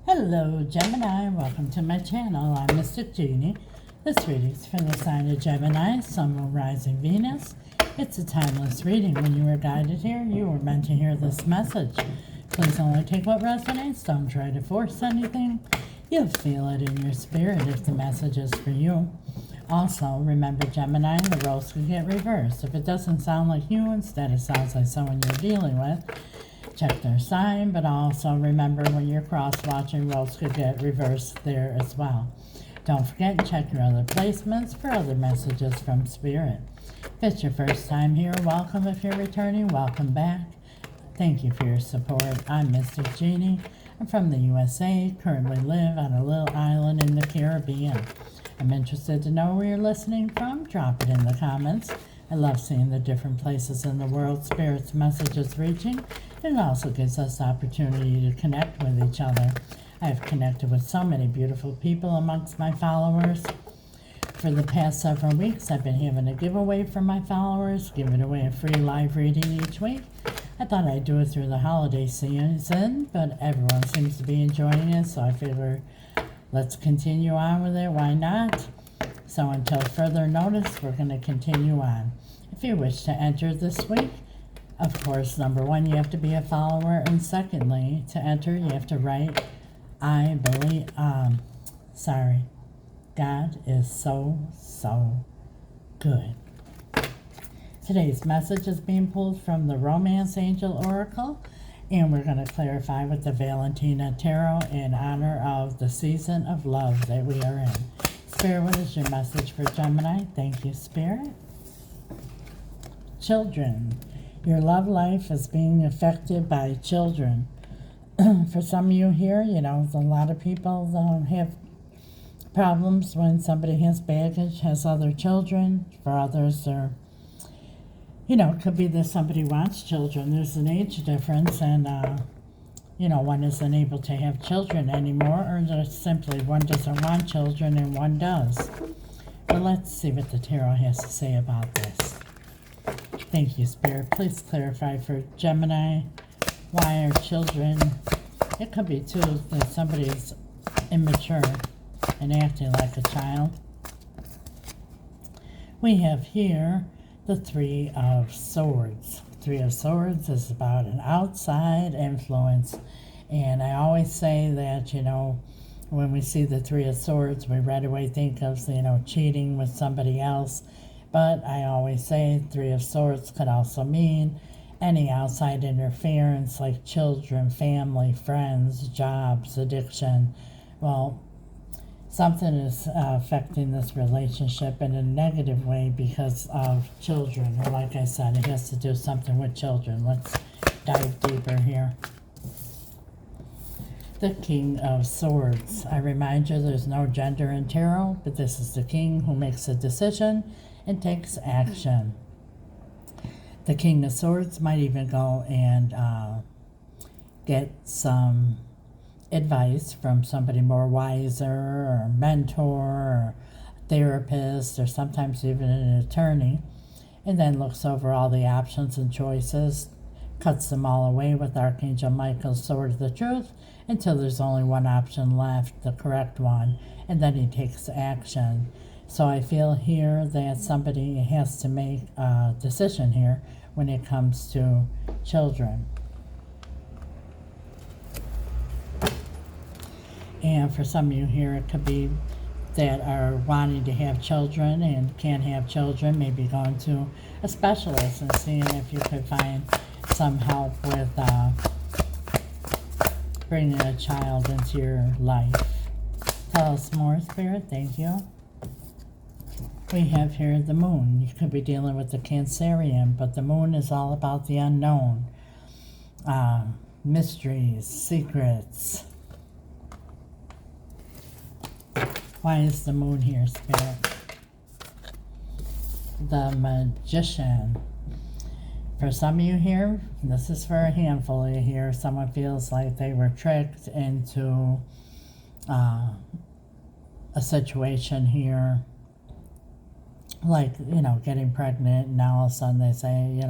Hello Gemini, welcome to my channel. I'm Mystic Genie. This reading's from the sign of Gemini, Sun, Moon, Rising, Venus. It's a timeless reading. When you were guided here, you were meant to hear this message. Please only take what resonates. Don't try to force anything. You'll feel it in your spirit if the message is for you. Also, remember Gemini, the roles can get reversed. If it doesn't sound like you, instead it sounds like someone you're dealing with, check their sign, but also remember when you're cross-watching, roles could get reversed there as well. Don't forget to check your other placements for other messages from Spirit. If it's your first time here, welcome. If you're returning, welcome back. Thank you for your support. I'm Mystic Genie. I'm from the USA, currently live on a little island in the Caribbean. I'm interested to know where you're listening from. Drop it in the comments. I love seeing the different places in the world Spirit's message is reaching. It also gives us the opportunity to connect with each other. I have connected with so many beautiful people amongst my followers. For the past several weeks, I've been having a giveaway for my followers, giving away a free live reading each week. I thought I'd do it through the holiday season, but everyone seems to be enjoying it, so I figured let's continue on with it. Why not? So until further notice, we're going to continue on. If you wish to enter this week, of course, number one, you have to be a follower, and secondly, to enter, you have to write, I believe, God is so good. Today's message is being pulled from the Romance Angel Oracle, and we're going to clarify with the Valentina Tarot in honor of the season of love that we are in. Spirit, what is your message for Gemini? Thank you, Spirit. Children. Your love life is being affected by children. For some of you here, a lot of people have problems when somebody has baggage, has other children. For others, it could be that somebody wants children. There's an age difference, and, one isn't able to have children anymore, or just simply one doesn't want children and one does. But let's see what the tarot has to say about this. Thank you, Spirit. Please clarify for Gemini, why are children, it could be too that somebody's immature and acting like a child. We have here the Three of Swords. Three of Swords is about an outside influence. And I always say that, when we see the Three of Swords, we right away think of, cheating with somebody else. But I always say Three of Swords could also mean any outside interference like children, family, friends, jobs, addiction. Well, something is affecting this relationship in a negative way because of children. Or like I said, it has to do something with children. Let's dive deeper here. The King of Swords. I remind you there's no gender in tarot, but this is the king who makes a decision and takes action. The King of Swords might even go and get some advice from somebody more wiser, or a mentor, or a therapist, or sometimes even an attorney, and then looks over all the options and choices, cuts them all away with Archangel Michael's Sword of the Truth until there's only one option left, the correct one, and then he takes action. So I feel here that somebody has to make a decision here when it comes to children. And for some of you here, it could be that are wanting to have children and can't have children, maybe going to a specialist and seeing if you could find some help with bringing a child into your life. Tell us more, Spirit. Thank you. We have here the moon. You could be dealing with the Cancerian, but the moon is all about the unknown. Mysteries, secrets. Why is the moon here, Spirit? The Magician. For some of you here, this is for a handful of you here, someone feels like they were tricked into a situation here, like, getting pregnant, and now all of a sudden they say,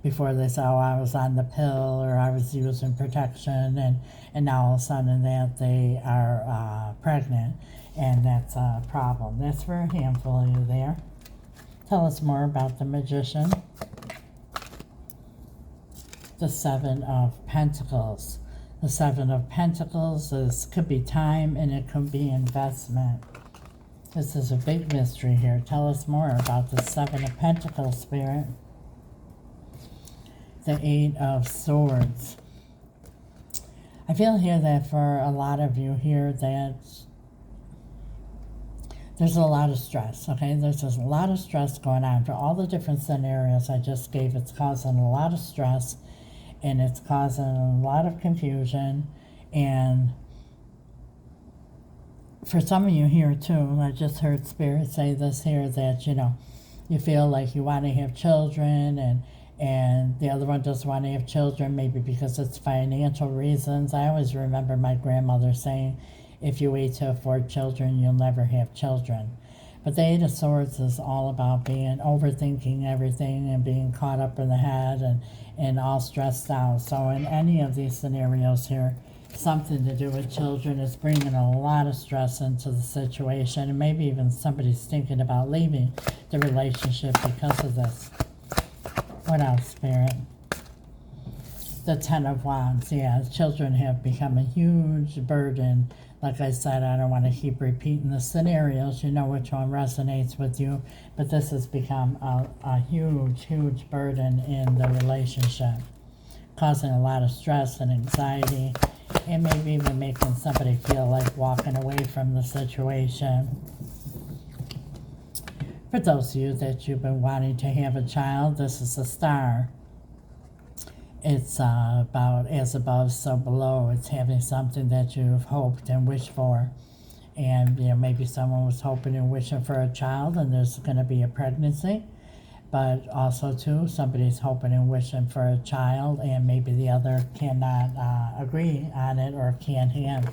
before they say, oh, I was on the pill or I was using protection, and now all of a sudden that they are pregnant, and that's a problem. That's for a handful of you there. Tell us more about the Magician. The Seven of Pentacles. The Seven of Pentacles could be time, and it could be investment. This is a big mystery here. Tell us more about the Seven of Pentacles, Spirit. The Eight of Swords. I feel here that for a lot of you here that there's a lot of stress, okay? There's just a lot of stress going on. For all the different scenarios I just gave, it's causing a lot of stress, and it's causing a lot of confusion. And for some of you here too, I just heard Spirit say this here, that, you know, you feel like you want to have children, and the other one doesn't want to have children, maybe because it's financial reasons. I always remember my grandmother saying, if you wait to afford children, you'll never have children. But the Eight of Swords is all about being overthinking everything and being caught up in the head and all stressed out. So in any of these scenarios here, something to do with children is bringing a lot of stress into the situation, and maybe even somebody's thinking about leaving the relationship because of this. What else, Spirit? The Ten of Wands. Yeah, children have become a huge burden. Like I said, I don't want to keep repeating the scenarios. You know which one resonates with you. But this has become a huge, huge burden in the relationship, causing a lot of stress and anxiety, and maybe even making somebody feel like walking away from the situation. For those of you that you've been wanting to have a child, this is a Star. It's about as above, so below. It's having something that you've hoped and wished for. And, you know, maybe someone was hoping and wishing for a child, and there's going to be a pregnancy. But also, too, somebody's hoping and wishing for a child, and maybe the other cannot agree on it or can't have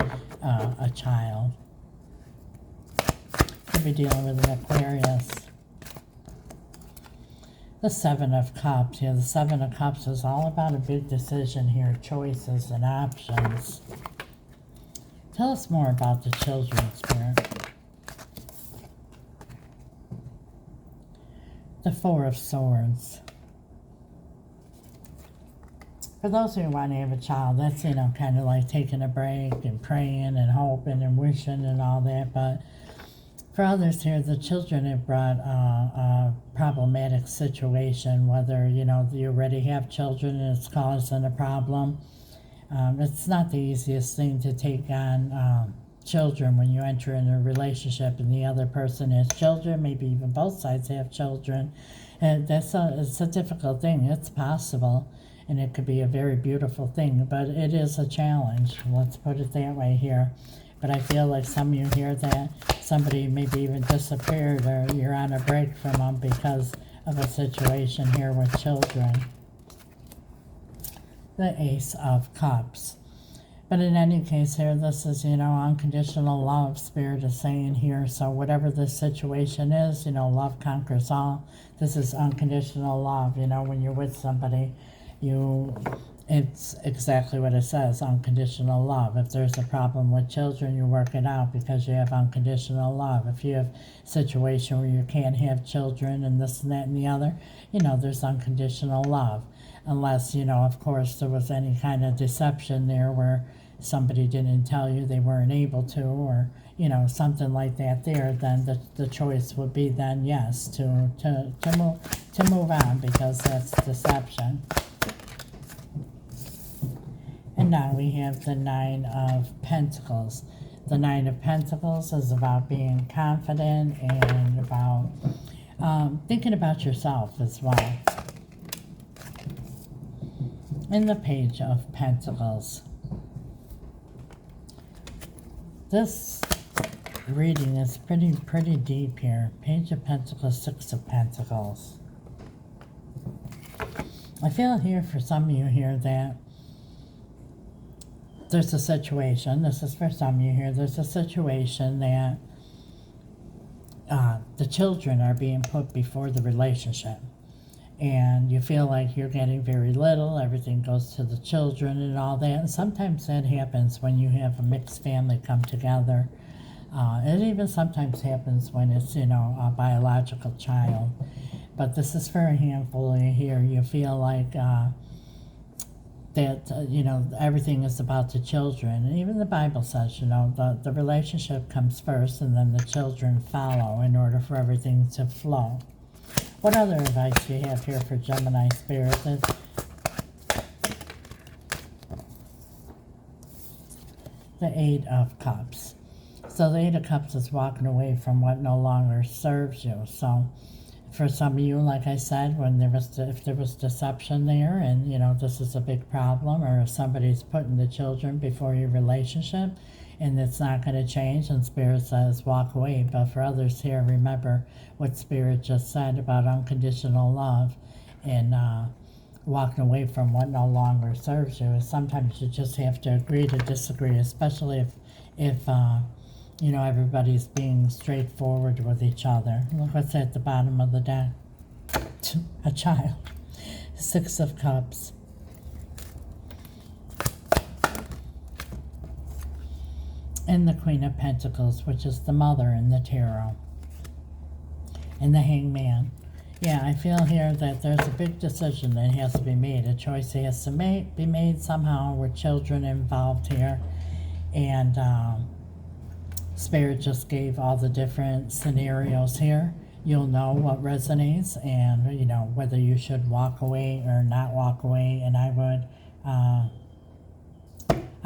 a child. Could be dealing with an Aquarius. The Seven of Cups. Yeah, the Seven of Cups is all about a big decision here, choices and options. Tell us more about the children, Spirit. The Four of Swords. For those who want to have a child, that's, you know, kind of like taking a break and praying and hoping and wishing and all that. But for others here, the children have brought a problematic situation, whether, you know, you already have children and it's causing a problem. It's not the easiest thing to take on children when you enter in a relationship and the other person has children, maybe even both sides have children. And it's a difficult thing. It's possible, and it could be a very beautiful thing, but it is a challenge. Let's put it that way here. But I feel like some of you hear that somebody maybe even disappeared, or you're on a break from them because of a situation here with children. The Ace of Cups. But in any case here, this is, you know, unconditional love, Spirit is saying here. So whatever this situation is, you know, love conquers all. This is unconditional love. You know, when you're with somebody, it's exactly what it says, unconditional love. If there's a problem with children, you work it out because you have unconditional love. If you have a situation where you can't have children and this and that and the other, you know, there's unconditional love. Unless, you know, of course, there was any kind of deception there where somebody didn't tell you they weren't able to, or, you know, something like that there, then the choice would be then, yes, to move on, because that's deception. And now we have the Nine of Pentacles. The Nine of Pentacles is about being confident and about thinking about yourself as well. And the Page of Pentacles. This reading is pretty deep here. Page of Pentacles, Six of Pentacles. I feel here for some of you here that there's a situation, this is for some of you here, there's a situation that the children are being put before the relationship. and you feel like you're getting very little. Everything goes to the children and all that. And sometimes that happens when you have a mixed family come together. It even sometimes happens when it's, a biological child. But this is for a handful here. You feel like that, everything is about the children. And even the Bible says, the relationship comes first and then the children follow in order for everything to flow. What other advice do you have here for Gemini Spirit? The Eight of Cups. So the Eight of Cups is walking away from what no longer serves you. So for some of you, like I said, if there was deception there, and this is a big problem, or if somebody's putting the children before your relationship, and it's not going to change, and Spirit says walk away. But for others here, remember what Spirit just said about unconditional love and walking away from what no longer serves you. Sometimes you just have to agree to disagree, especially if everybody's being straightforward with each other. Look what's at the bottom of the deck. A child. Six of Cups. And the Queen of Pentacles, which is the mother in the tarot. And the Hangman. Yeah, I feel here that there's a big decision that has to be made. A choice has to be made somehow with children involved here. And Spirit just gave all the different scenarios here. You'll know what resonates and, whether you should walk away or not walk away. And I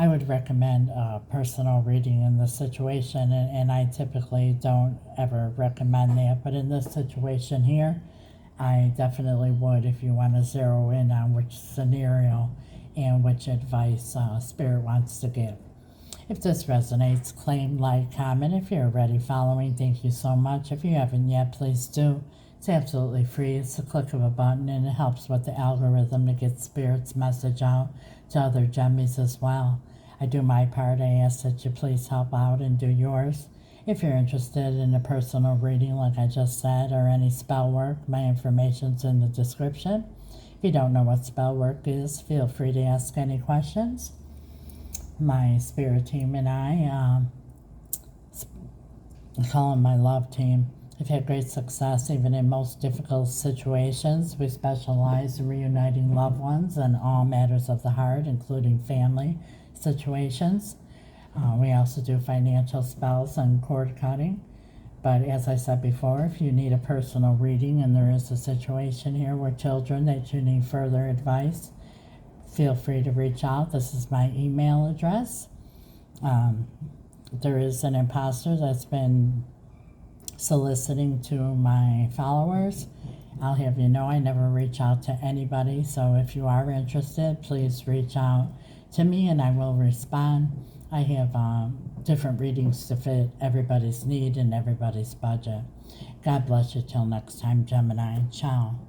would recommend a personal reading in this situation, and I typically don't ever recommend that. But in this situation here, I definitely would if you want to zero in on which scenario and which advice Spirit wants to give. If this resonates, claim, like, comment. If you're already following, thank you so much. If you haven't yet, please do. It's absolutely free. It's a click of a button, and it helps with the algorithm to get Spirit's message out to other Gemmies as well. I do my part. I ask that you please help out and do yours. If you're interested in a personal reading, like I just said, or any spell work, my information's in the description. If you don't know what spell work is, feel free to ask any questions. My Spirit team and I call them my love team. I've had great success even in most difficult situations. We specialize in reuniting loved ones in all matters of the heart, including family situations. We also do financial spells and cord cutting. But as I said before, if you need a personal reading and there is a situation here with children that you need further advice, feel free to reach out. This is my email address. There is an imposter that's been soliciting to my followers. I'll have you know I never reach out to anybody, so if you are interested, please reach out to me and I will respond. I have different readings to fit everybody's need and everybody's budget. God bless you till next time, Gemini. Ciao.